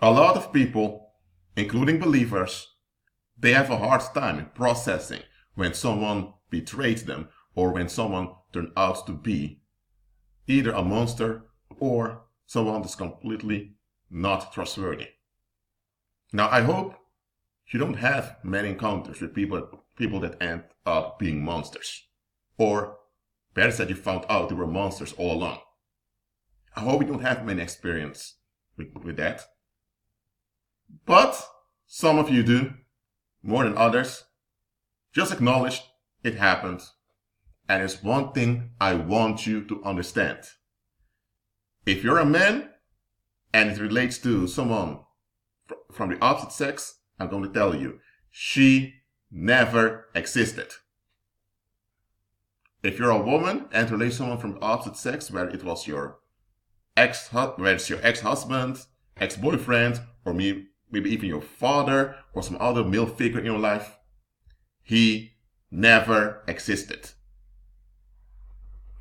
A lot of people, including believers, they have a hard time processing when someone betrayed them or when someone turned out to be either a monster or someone that's completely not trustworthy. Now, I hope you don't have many encounters with people that end up being monsters. Or better said, you found out they were monsters all along. I hope you don't have many experience with that. But some of you do, more than others. Just acknowledge it happened. And it's one thing I want you to understand. If you're a man and it relates to someone from the opposite sex, I'm going to tell you, she never existed. If you're a woman and it relates to someone from the opposite sex, whether it was your ex-husband, ex-boyfriend, or maybe even your father or some other male figure in your life, he never existed.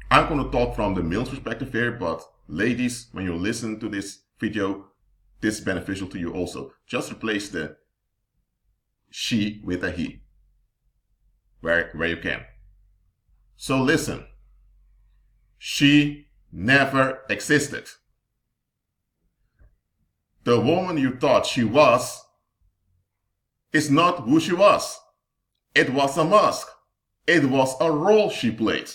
I'm going to talk from the male's perspective here, but ladies, when you listen to this video, this is beneficial to you also. Just replace the she with a he, where you can. So listen, she never existed. The woman you thought she was is not who she was. It was a mask. It was a role she played.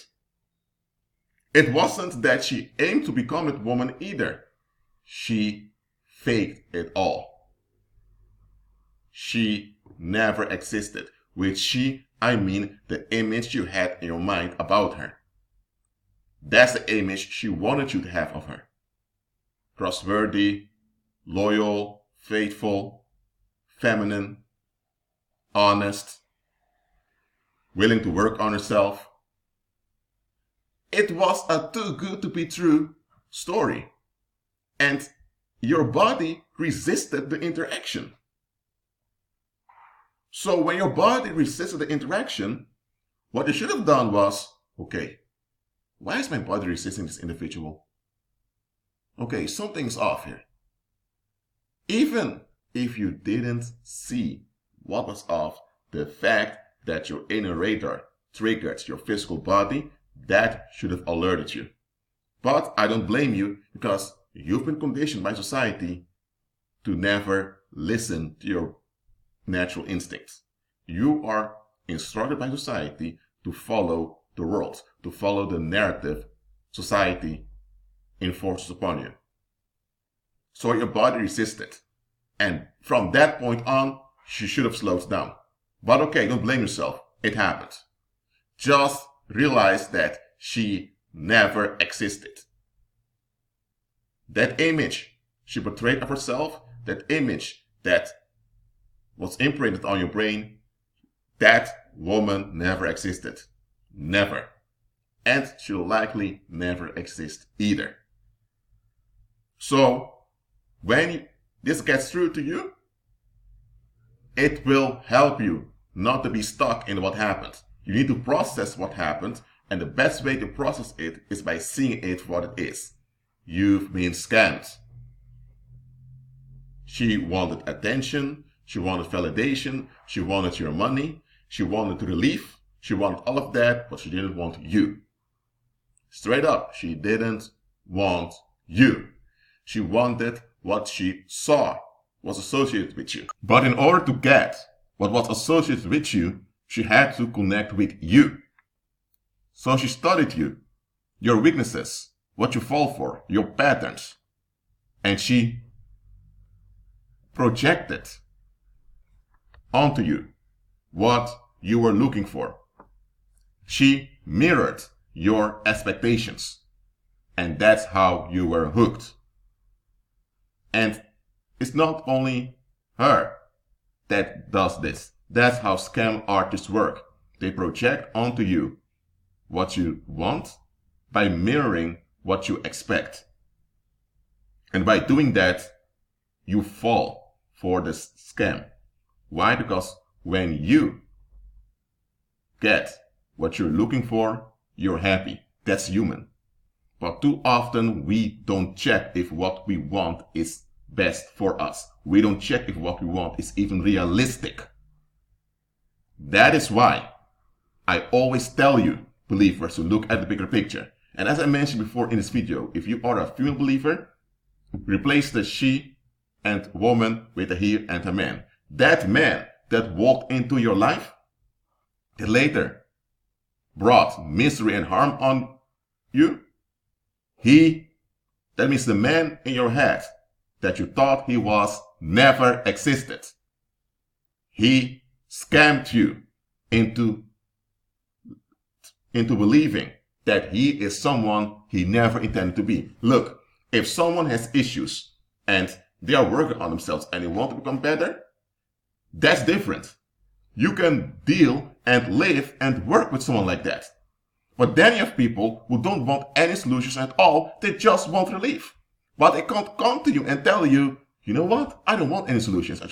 It wasn't that she aimed to become a woman either. She faked it all. She never existed. With she, I mean the image you had in your mind about her. That's the image she wanted you to have of her. Trustworthy, loyal, faithful, feminine, honest, willing to work on herself. It was a too good to be true story. And your body resisted the interaction. So when your body resisted the interaction, what you should have done was, okay, why is my body resisting this individual? Okay, something's off here. Even if you didn't see what was off, the fact that your inner radar triggered your physical body, that should have alerted you. But I don't blame you, because you've been conditioned by society to never listen to your natural instincts. You are instructed by society to follow the world, to follow the narrative society enforces upon you. So your body resisted. And from that point on, she should have slowed down. But okay, don't blame yourself. It happened. Just realize that she never existed. That image she portrayed of herself, that image that was imprinted on your brain, that woman never existed. Never. And she'll likely never exist either. So, when this gets through to you, it will help you not to be stuck in what happened. You need to process what happened, and the best way to process it is by seeing it for what it is. You've been scammed. She wanted attention, she wanted validation, she wanted your money, she wanted relief, she wanted all of that, but she didn't want you. Straight up, she didn't want you. She wanted what she saw was associated with you. But in order to get what was associated with you, she had to connect with you. So she studied you, your weaknesses, what you fall for, your patterns. And she projected onto you what you were looking for. She mirrored your expectations. And that's how you were hooked. And it's not only her that does this. That's how scam artists work. They project onto you what you want by mirroring what you expect. And by doing that, you fall for this scam. Why? Because when you get what you're looking for, you're happy. That's human. But too often we don't check if what we want is best for us. We don't check if what we want is even realistic. That is why I always tell you, believers, to look at the bigger picture. And as I mentioned before in this video, if you are a female believer, replace the she and woman with a he and a man. That man that walked into your life, that later brought misery and harm on you, that means the man in your head that you thought he was, never existed. He scammed you into believing that he is someone he never intended to be. Look, if someone has issues and they are working on themselves and they want to become better, that's different. You can deal and live and work with someone like that. But then you have people who don't want any solutions at all, they just want relief. But they can't come to you and tell you, you know what, I don't want any solutions.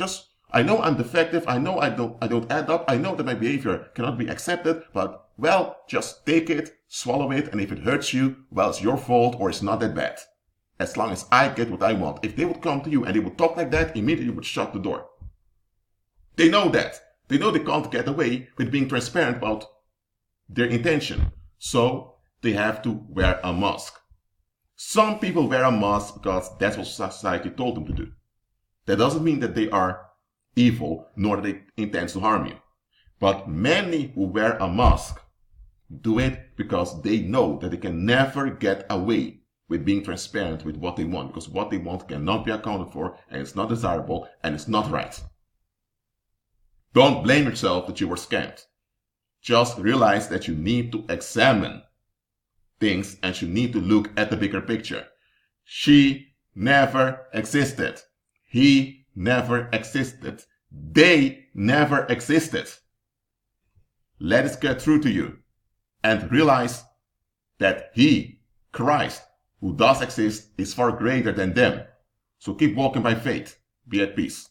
I know I'm defective, I know I don't add up, I know that my behavior cannot be accepted, but well, just take it, swallow it, and if it hurts you, well, it's your fault or it's not that bad. As long as I get what I want. If they would come to you and they would talk like that, immediately you would shut the door. They know that. They know they can't get away with being transparent about their intention. So they have to wear a mask. Some people wear a mask because that's what society told them to do. That doesn't mean that they are evil, nor that they intend to harm you. But many who wear a mask do it because they know that they can never get away with being transparent with what they want, because what they want cannot be accounted for, and it's not desirable, and it's not right. Don't blame yourself that you were scammed. Just realize that you need to examine things and you need to look at the bigger picture. She never existed. He never existed. They never existed. Let it get through to you and realize that He, Christ, who does exist, is far greater than them. So keep walking by faith. Be at peace.